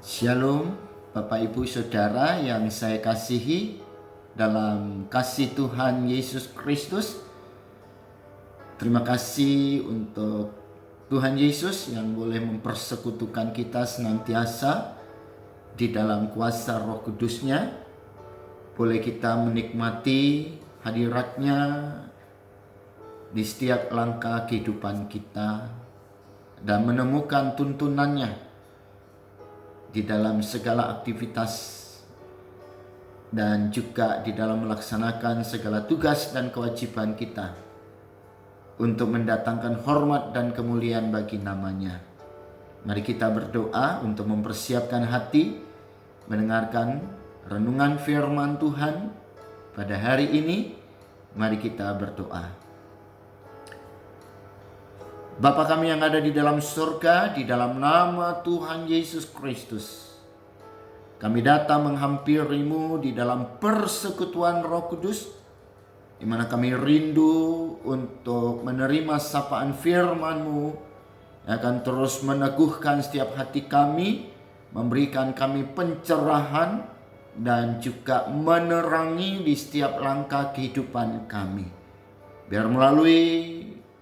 Shalom Bapak Ibu Saudara yang saya kasihi dalam kasih Tuhan Yesus Kristus. Terima kasih untuk Tuhan Yesus yang boleh mempersekutukan kita senantiasa di dalam kuasa Roh Kudus-Nya. Boleh kita menikmati hadirat-Nya di setiap langkah kehidupan kita dan menemukan tuntunan-Nya di dalam segala aktivitas dan juga di dalam melaksanakan segala tugas dan kewajiban kita untuk mendatangkan hormat dan kemuliaan bagi nama-Nya. Mari kita berdoa untuk mempersiapkan hati mendengarkan renungan firman Tuhan pada hari ini. Mari kita berdoa. Bapa kami yang ada di dalam surga, di dalam nama Tuhan Yesus Kristus, kami datang menghampiri-Mu di dalam persekutuan Roh Kudus, di mana kami rindu untuk menerima sapaan firman-Mu yang akan terus meneguhkan setiap hati kami, memberikan kami pencerahan dan juga menerangi di setiap langkah kehidupan kami. Biar melalui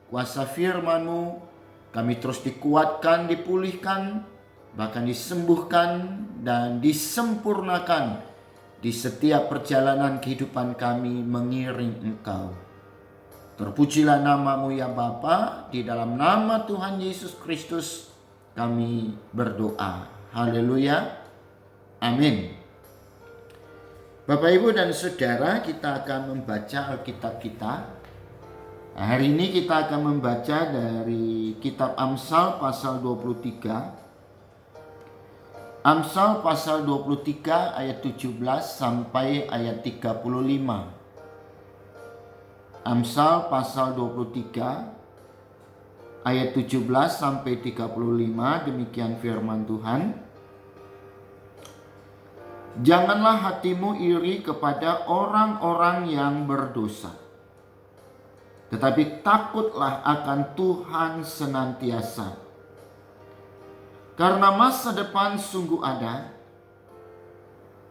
kuasa firman-Mu kami terus dikuatkan, dipulihkan, bahkan disembuhkan dan disempurnakan di setiap perjalanan kehidupan kami mengiring Engkau. Terpujilah nama-Mu ya Bapa, di dalam nama Tuhan Yesus Kristus kami berdoa. Haleluya. Amin. Bapak, Ibu dan Saudara, kita akan membaca Alkitab kita. Hari ini kita akan membaca dari kitab Amsal pasal 23. Amsal pasal 23 ayat 17 sampai ayat 35. Amsal pasal 23 ayat 17 sampai 35, demikian firman Tuhan. Janganlah hatimu iri kepada orang-orang yang berdosa, tetapi takutlah akan Tuhan senantiasa. Karena masa depan sungguh ada,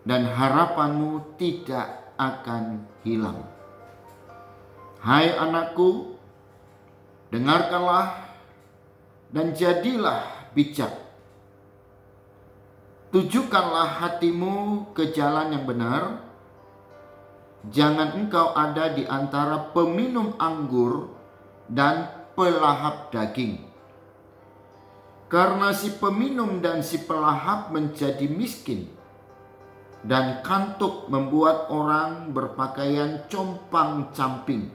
dan harapanmu tidak akan hilang. Hai anakku, dengarkanlah dan jadilah bijak. Tujukanlah hatimu ke jalan yang benar. Jangan engkau ada di antara peminum anggur dan pelahap daging. Karena si peminum dan si pelahap menjadi miskin, dan kantuk membuat orang berpakaian compang-camping.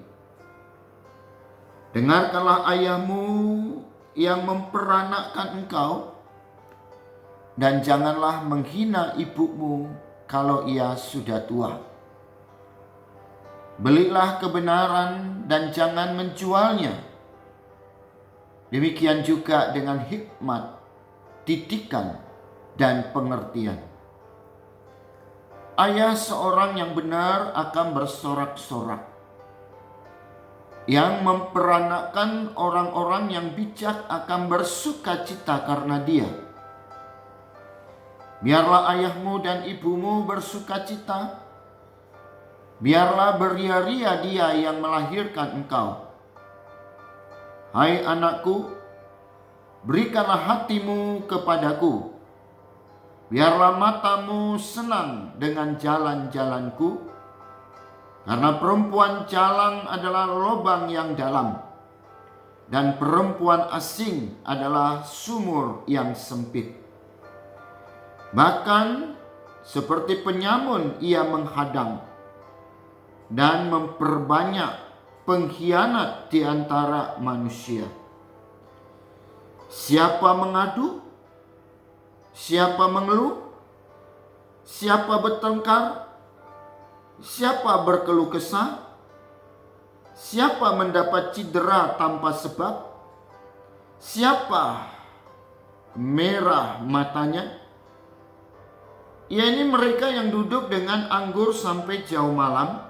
Dengarkanlah ayahmu yang memperanakkan engkau, dan janganlah menghina ibumu kalau ia sudah tua. Belilah kebenaran dan jangan menjualnya. Demikian juga dengan hikmat, didikan, dan pengertian. Ayah seorang yang benar akan bersorak-sorak, yang memperanakkan orang-orang yang bijak akan bersukacita karena dia. Biarlah ayahmu dan ibumu bersukacita. Biarlah beria-ria dia yang melahirkan engkau. Hai anakku, berikanlah hatimu kepadaku. Biarlah matamu senang dengan jalan-jalanku. Karena perempuan jalang adalah lubang yang dalam, dan perempuan asing adalah sumur yang sempit. Bahkan seperti penyamun ia menghadang dan memperbanyak pengkhianat di antara manusia. Siapa mengadu? Siapa mengeluh? Siapa bertengkar? Siapa berkeluh kesah? Siapa mendapat cedera tanpa sebab? Siapa merah matanya? Ini mereka yang duduk dengan anggur sampai jauh malam,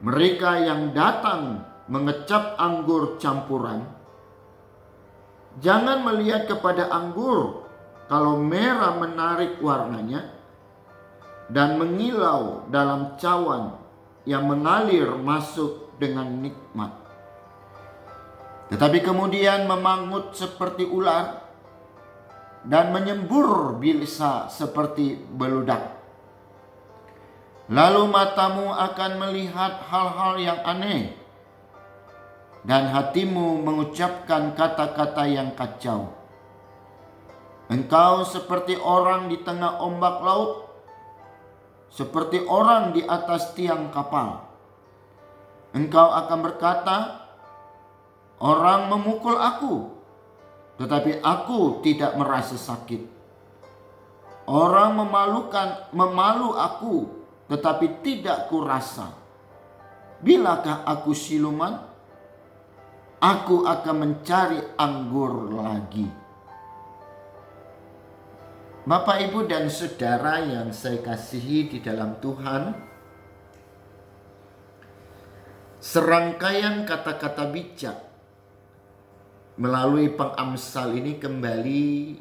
mereka yang datang mengecap anggur campuran. Jangan melihat kepada anggur kalau merah menarik warnanya dan mengilau dalam cawan yang mengalir masuk dengan nikmat. Tetapi kemudian memangut seperti ular dan menyembur bisa seperti beludak. Lalu matamu akan melihat hal-hal yang aneh dan hatimu mengucapkan kata-kata yang kacau. Engkau seperti orang di tengah ombak laut, seperti orang di atas tiang kapal. Engkau akan berkata, orang memukul aku, tetapi aku tidak merasa sakit. Orang memalu aku, tetapi tidak kurasa. Bilakah aku siluman? Aku akan mencari anggur lagi. Bapak, Ibu, dan Saudara yang saya kasihi di dalam Tuhan, serangkaian kata-kata bijak melalui pengamsal ini kembali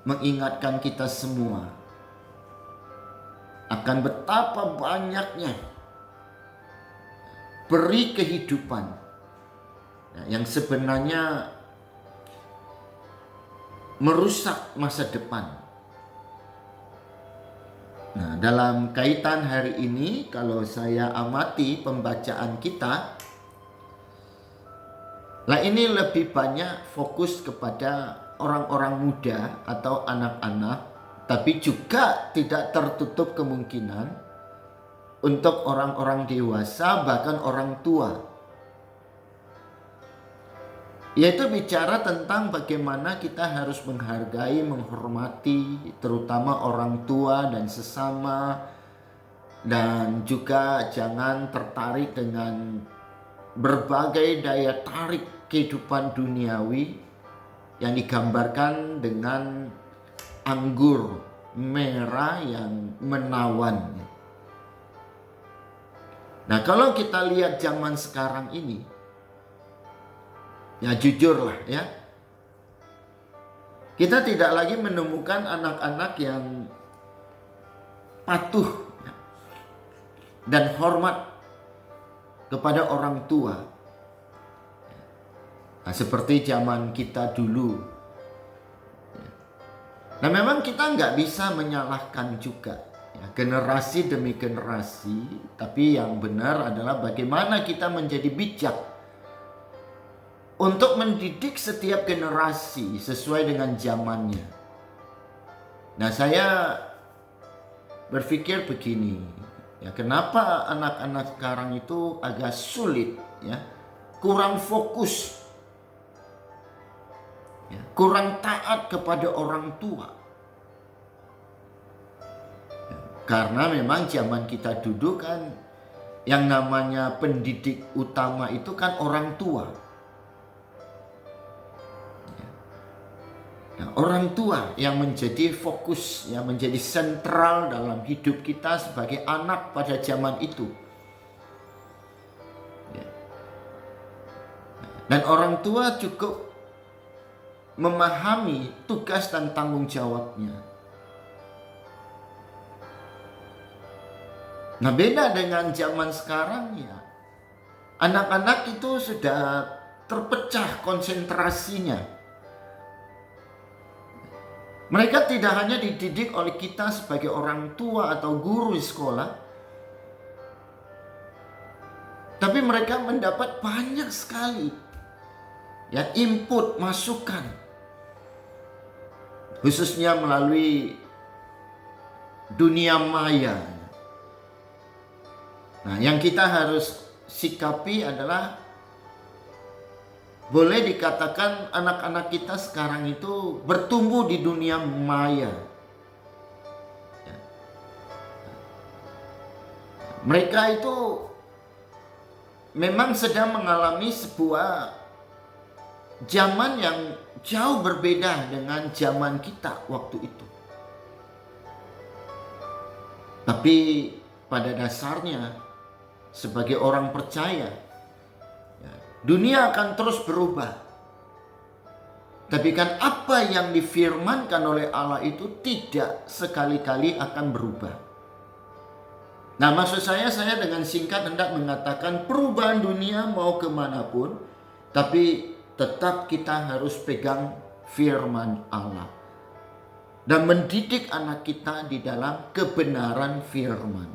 mengingatkan kita semua akan betapa banyaknya peri kehidupan yang sebenarnya merusak masa depan. Nah, dalam kaitan hari ini, kalau saya amati pembacaan kita, ini lebih banyak fokus kepada orang-orang muda atau anak-anak, tapi juga tidak tertutup kemungkinan untuk orang-orang dewasa, bahkan orang tua. Yaitu bicara tentang bagaimana kita harus menghargai, menghormati terutama orang tua dan sesama, dan juga jangan tertarik dengan berbagai daya tarik kehidupan duniawi yang digambarkan dengan anggur merah yang menawan. Nah, kalau kita lihat zaman sekarang ini, ya jujurlah ya, kita tidak lagi menemukan anak-anak yang patuh dan hormat kepada orang tua. Nah, seperti zaman kita dulu. Nah, memang kita nggak bisa menyalahkan juga ya, generasi demi generasi, tapi yang benar adalah bagaimana kita menjadi bijak untuk mendidik setiap generasi sesuai dengan zamannya. Nah, saya berpikir begini, ya, kenapa anak-anak sekarang itu agak sulit, ya, kurang fokus, ya, kurang taat kepada orang tua. Ya, karena memang zaman kita dulu kan yang namanya pendidik utama itu kan orang tua. Nah, orang tua yang menjadi fokus, yang menjadi sentral dalam hidup kita sebagai anak pada zaman itu. Ya. Dan orang tua cukup memahami tugas dan tanggung jawabnya. Nah, beda dengan zaman sekarang ya. Anak-anak itu sudah terpecah konsentrasinya. Mereka tidak hanya dididik oleh kita sebagai orang tua atau guru di sekolah, tapi mereka mendapat banyak sekali ya input, masukan, khususnya melalui dunia maya. Nah, yang kita harus sikapi adalah, boleh dikatakan anak-anak kita sekarang itu bertumbuh di dunia maya. Ya. Mereka itu memang sedang mengalami sebuah zaman yang jauh berbeda dengan zaman kita waktu itu. Tapi pada dasarnya sebagai orang percaya, dunia akan terus berubah. Tapi kan apa yang difirmankan oleh Allah itu tidak sekali-kali akan berubah. Nah, maksud saya dengan singkat hendak mengatakan perubahan dunia mau kemanapun, tapi tetap kita harus pegang firman Allah. Dan mendidik anak kita di dalam kebenaran firman.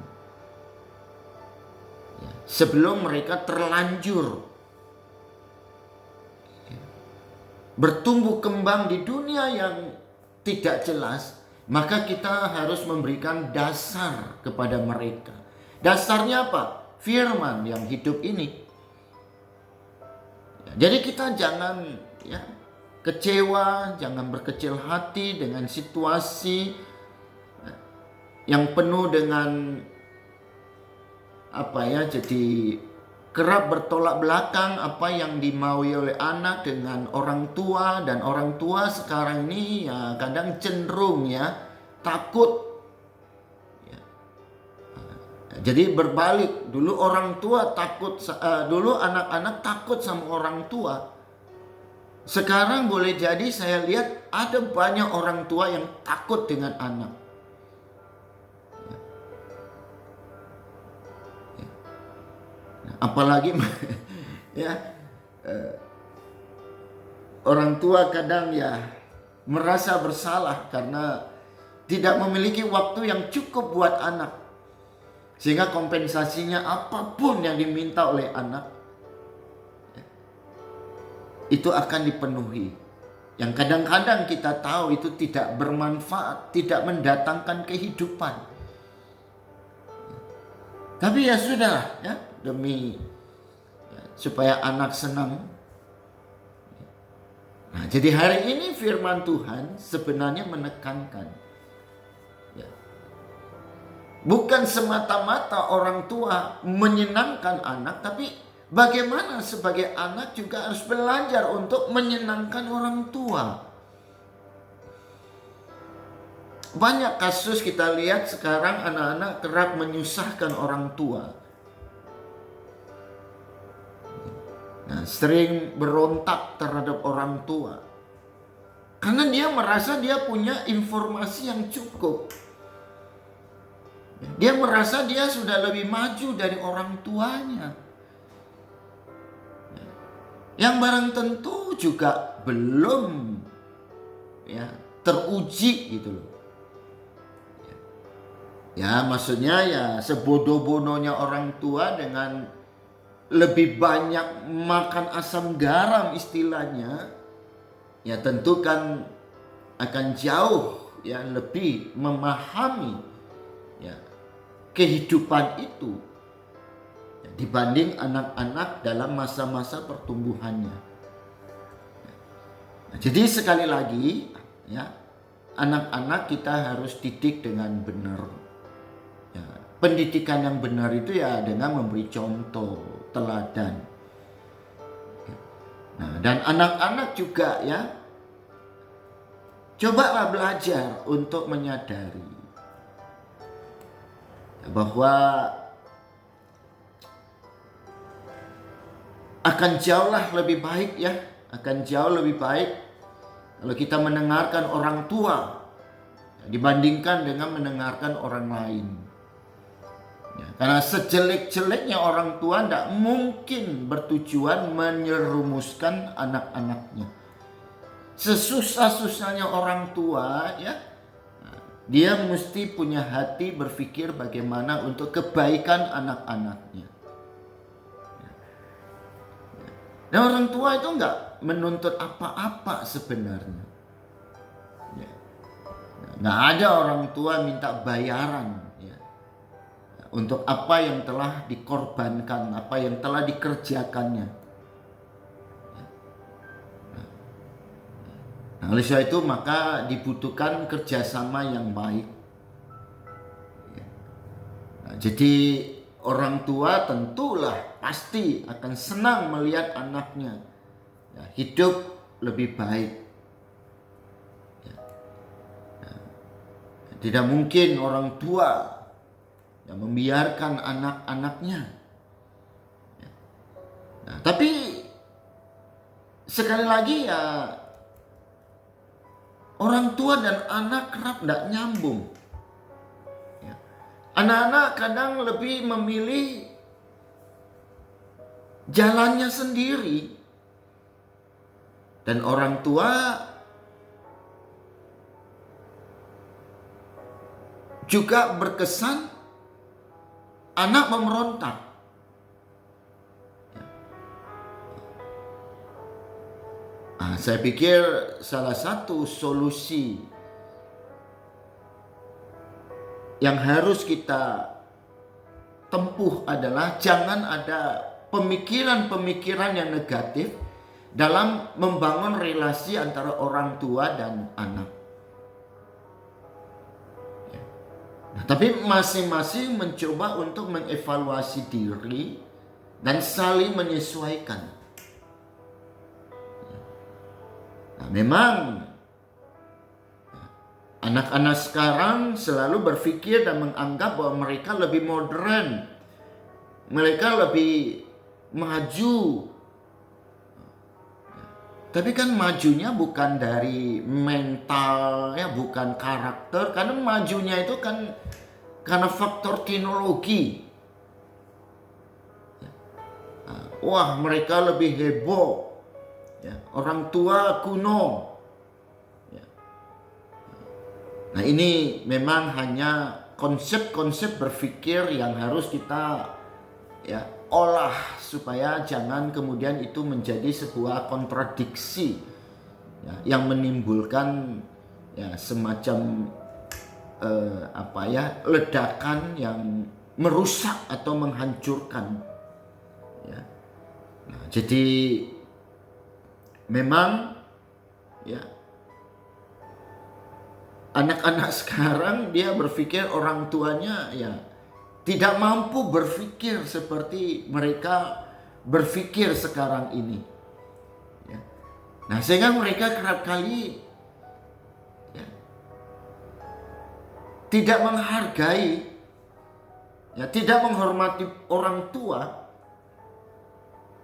Ya, sebelum mereka terlanjur bertumbuh kembang di dunia yang tidak jelas, maka kita harus memberikan dasar kepada mereka. Dasarnya apa? Firman yang hidup ini. Jadi kita jangan kecewa, jangan berkecil hati dengan situasi yang penuh dengan jadi kerap bertolak belakang apa yang dimaui oleh anak dengan orang tua, dan orang tua sekarang ini kadang cenderung takut. Jadi berbalik, dulu orang tua takut, dulu anak-anak takut sama orang tua. Sekarang boleh jadi saya lihat ada banyak orang tua yang takut dengan anak. Apalagi orang tua kadang merasa bersalah karena tidak memiliki waktu yang cukup buat anak, sehingga kompensasinya apapun yang diminta oleh anak itu akan dipenuhi, yang kadang-kadang kita tahu itu tidak bermanfaat, tidak mendatangkan kehidupan. Tapi ya sudah, demi supaya anak senang. Nah, jadi hari ini firman Tuhan sebenarnya menekankan, bukan semata-mata orang tua menyenangkan anak, tapi bagaimana sebagai anak juga harus belajar untuk menyenangkan orang tua. Banyak kasus kita lihat sekarang anak-anak kerap menyusahkan orang tua. Nah, sering berontak terhadap orang tua. Karena dia merasa dia punya informasi yang cukup. Dia merasa dia sudah lebih maju dari orang tuanya. Yang barang tentu juga belum teruji gitu loh. Ya, maksudnya sebodoh-bodohnya orang tua dengan lebih banyak makan asam garam istilahnya, tentu kan akan jauh lebih memahami kehidupan itu dibanding anak-anak dalam masa-masa pertumbuhannya. Jadi sekali lagi anak-anak kita harus didik dengan benar. Pendidikan yang benar itu dengan memberi contoh, teladan. Nah, dan anak-anak juga cobalah belajar untuk menyadari bahwa akan jauhlah lebih baik akan jauh lebih baik kalau kita mendengarkan orang tua dibandingkan dengan mendengarkan orang lain. Karena sejelek-jeleknya orang tua tidak mungkin bertujuan menyerumuskan anak-anaknya. Sesusah-susahnya orang tua dia mesti punya hati berpikir bagaimana untuk kebaikan anak-anaknya. Dan orang tua itu enggak menuntut apa-apa sebenarnya. Nggak ada orang tua minta bayaran untuk apa yang telah dikorbankan, apa yang telah dikerjakannya. Nah, oleh sebab itu maka dibutuhkan kerjasama yang baik. Nah, jadi orang tua tentulah pasti akan senang melihat anaknya hidup lebih baik. Tidak mungkin orang tua yang membiarkan anak-anaknya. Nah, tapi sekali lagi orang tua dan anak kerap tidak nyambung. Ya. Anak-anak kadang lebih memilih jalannya sendiri. Dan orang tua juga berkesan anak memberontak. Nah, saya pikir salah satu solusi yang harus kita tempuh adalah jangan ada pemikiran-pemikiran yang negatif dalam membangun relasi antara orang tua dan anak. Nah, tapi masing-masing mencoba untuk mengevaluasi diri dan saling menyesuaikan. Nah, memang anak-anak sekarang selalu berpikir dan menganggap bahwa mereka lebih modern, mereka lebih maju. Tapi kan majunya bukan dari mental, ya, bukan karakter. Karena majunya itu kan karena faktor teknologi. Wah, mereka lebih heboh. Ya, orang tua kuno. Ya. Nah, ini memang hanya konsep-konsep berpikir yang harus kita olah supaya jangan kemudian itu menjadi sebuah kontradiksi yang menimbulkan semacam ledakan yang merusak atau menghancurkan. Nah, jadi memang anak-anak sekarang dia berpikir orang tuanya tidak mampu berpikir seperti mereka berpikir sekarang ini. Nah, sehingga mereka kerap kali tidak menghargai, tidak menghormati orang tua.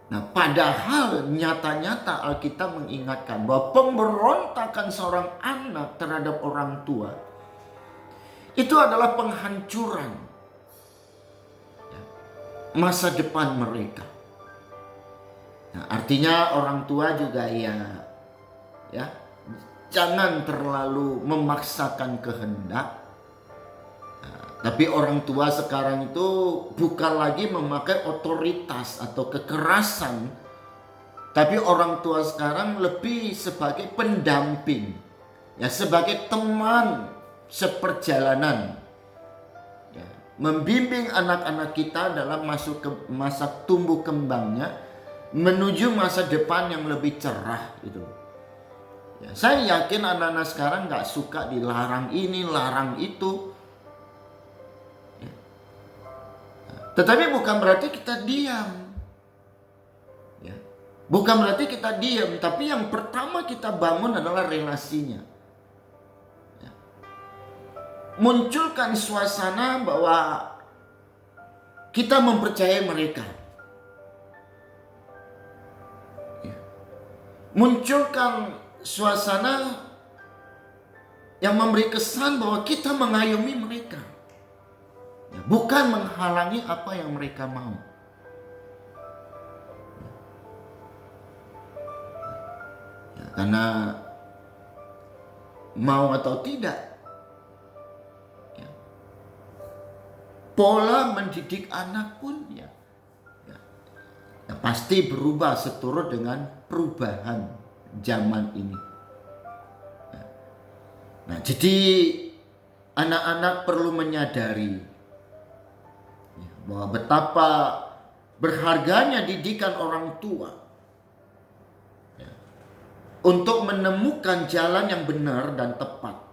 Nah, padahal nyata-nyata Alkitab mengingatkan bahwa pemberontakan seorang anak terhadap orang tua itu adalah penghancuran masa depan mereka. Nah, artinya orang tua juga jangan terlalu memaksakan kehendak. Nah, tapi orang tua sekarang itu bukan lagi memakai otoritas atau kekerasan, tapi orang tua sekarang lebih sebagai pendamping, sebagai teman seperjalanan. Membimbing anak-anak kita dalam masuk ke masa tumbuh kembangnya menuju masa depan yang lebih cerah itu. Saya yakin anak-anak sekarang nggak suka dilarang ini, larang itu. Tetapi bukan berarti kita diam. Bukan berarti kita diam, tapi yang pertama kita bangun adalah relasinya. Munculkan suasana bahwa kita mempercayai mereka. Munculkan suasana yang memberi kesan bahwa kita mengayomi mereka, bukan menghalangi apa yang mereka mau. Karena mau atau tidak, pola mendidik anak pun pasti berubah seturut dengan perubahan zaman ini. Nah, jadi anak-anak perlu menyadari bahwa betapa berharganya didikan orang tua untuk menemukan jalan yang benar dan tepat.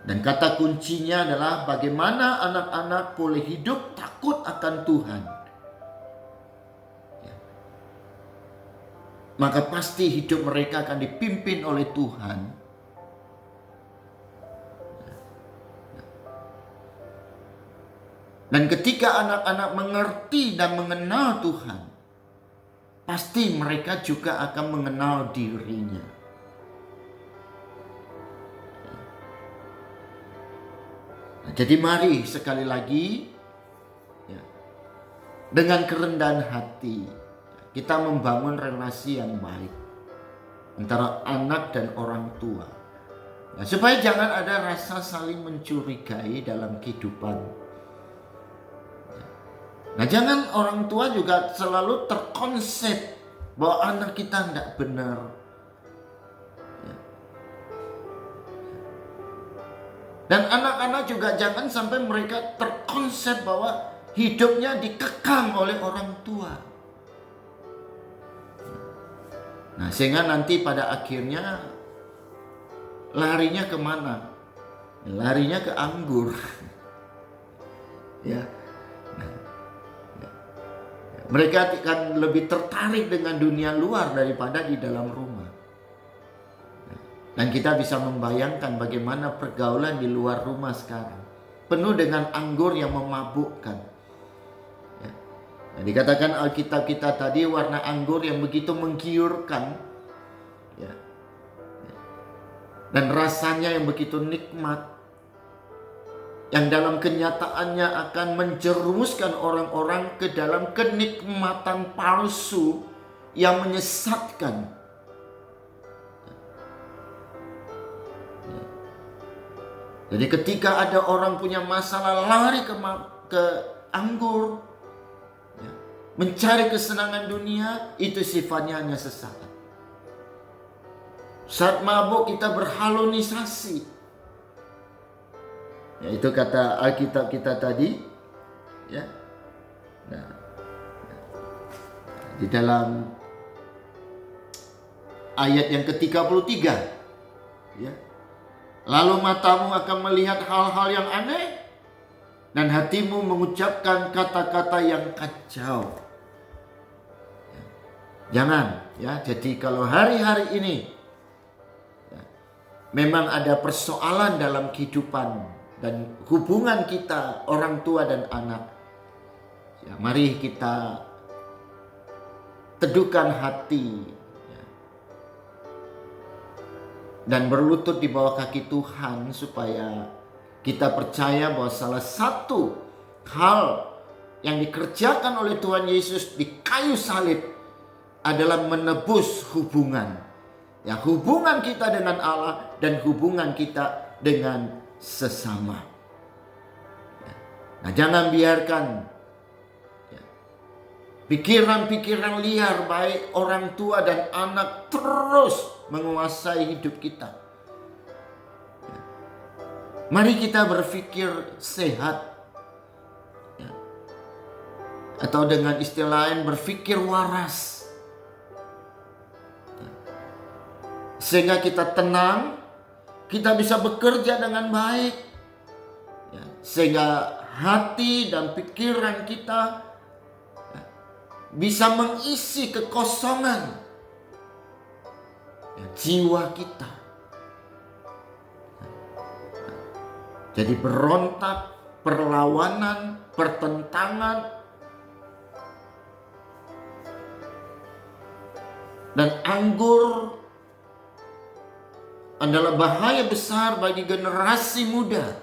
Dan kata kuncinya adalah bagaimana anak-anak boleh hidup takut akan Tuhan. Maka pasti hidup mereka akan dipimpin oleh Tuhan. Dan ketika anak-anak mengerti dan mengenal Tuhan, pasti mereka juga akan mengenal dirinya. Nah, jadi mari sekali lagi ya, dengan kerendahan hati kita membangun relasi yang baik antara anak dan orang tua. Nah, supaya jangan ada rasa saling mencurigai dalam kehidupan. Nah, jangan orang tua juga selalu terkonsep bahwa anak kita tidak benar. Ya. Dan anak-anak juga jangan sampai mereka terkonsep bahwa hidupnya dikekang oleh orang tua. Nah, sehingga nanti pada akhirnya larinya kemana? Larinya ke anggur. Ya. Mereka akan lebih tertarik dengan dunia luar daripada di dalam rumah. Dan kita bisa membayangkan bagaimana pergaulan di luar rumah sekarang. Penuh dengan anggur yang memabukkan. Ya. Nah, dikatakan Alkitab kita tadi warna anggur yang begitu menggiurkan. Ya. Dan rasanya yang begitu nikmat. Yang dalam kenyataannya akan menjerumuskan orang-orang ke dalam kenikmatan palsu yang menyesatkan. Jadi ketika ada orang punya masalah lari ke anggur, ya, mencari kesenangan dunia, itu sifatnya hanya sesaat. Saat mabuk kita berhalusinasi. Ya, itu kata Alkitab kita tadi, ya. Nah, di dalam ayat yang ke-33, ya. Lalu matamu akan melihat hal-hal yang aneh dan hatimu mengucapkan kata-kata yang kacau. Ya. Jangan, ya. Jadi kalau hari-hari ini ya, memang ada persoalan dalam kehidupan dan hubungan kita orang tua dan anak, ya, mari kita teduhkan hati, ya, dan berlutut di bawah kaki Tuhan supaya kita percaya bahwa salah satu hal yang dikerjakan oleh Tuhan Yesus di kayu salib adalah menebus hubungan, ya, hubungan kita dengan Allah dan hubungan kita dengan sesama. Ya. Nah, jangan biarkan ya, pikiran-pikiran liar baik orang tua dan anak terus menguasai hidup kita. Ya. Mari kita berpikir sehat, ya. Atau dengan istilah lain berpikir waras, ya. Sehingga kita tenang, kita bisa bekerja dengan baik, ya, sehingga hati dan pikiran kita ya, bisa mengisi kekosongan ya, jiwa kita. Jadi berontak, perlawanan, pertentangan, dan anggur adalah bahaya besar bagi generasi muda.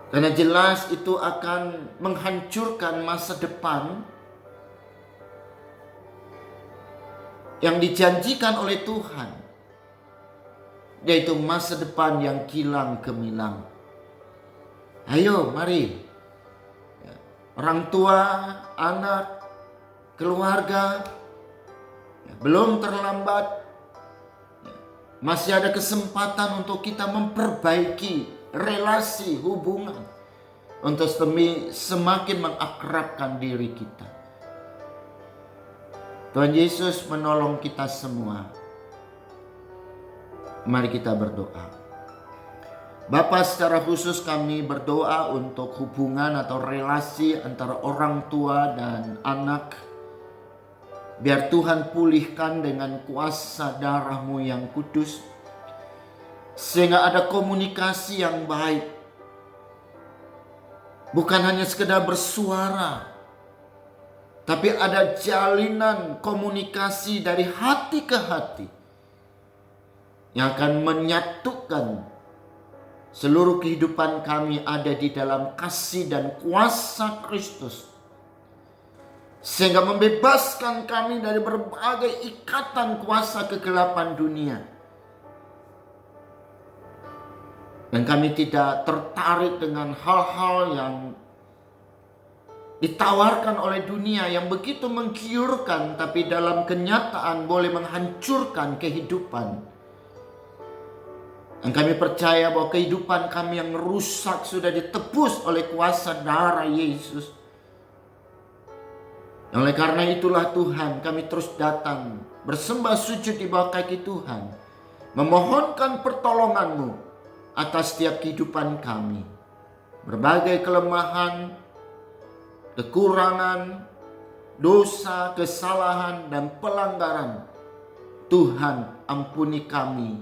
Karena jelas itu akan menghancurkan masa depan yang dijanjikan oleh Tuhan, yaitu masa depan yang kilang gemilang. Ayo, mari, orang tua, anak, keluarga, belum terlambat. Masih ada kesempatan untuk kita memperbaiki relasi hubungan untuk semakin mengakrabkan diri kita. Tuhan Yesus menolong kita semua. Mari kita berdoa. Bapa, secara khusus kami berdoa untuk hubungan atau relasi antara orang tua dan anak. Biar Tuhan pulihkan dengan kuasa darah-Mu yang kudus. Sehingga ada komunikasi yang baik. Bukan hanya sekedar bersuara, tapi ada jalinan komunikasi dari hati ke hati yang akan menyatukan seluruh kehidupan kami ada di dalam kasih dan kuasa Kristus, sehingga membebaskan kami dari berbagai ikatan kuasa kegelapan dunia. Dan kami tidak tertarik dengan hal-hal yang ditawarkan oleh dunia yang begitu menggiurkan, tapi dalam kenyataan boleh menghancurkan kehidupan. Dan kami percaya bahwa kehidupan kami yang rusak sudah ditebus oleh kuasa darah Yesus. Oleh karena itulah Tuhan, kami terus datang bersembah sujud di bawah kaki Tuhan, memohonkan pertolongan-Mu atas setiap kehidupan kami. Berbagai kelemahan, kekurangan, dosa, kesalahan, dan pelanggaran, Tuhan ampuni kami.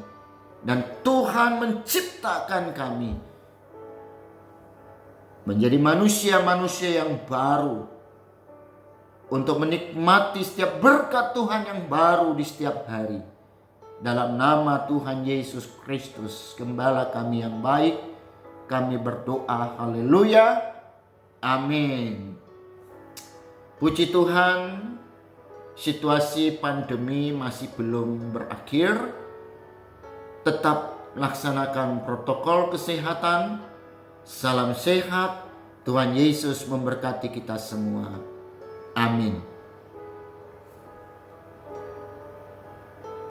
Dan Tuhan menciptakan kami menjadi manusia-manusia yang baru, untuk menikmati setiap berkat Tuhan yang baru di setiap hari. Dalam nama Tuhan Yesus Kristus, Gembala kami yang baik, kami berdoa. Haleluya. Amin. Puji Tuhan, situasi pandemi masih belum berakhir. Tetap laksanakan protokol kesehatan. Salam sehat. Tuhan Yesus memberkati kita semua. Amin.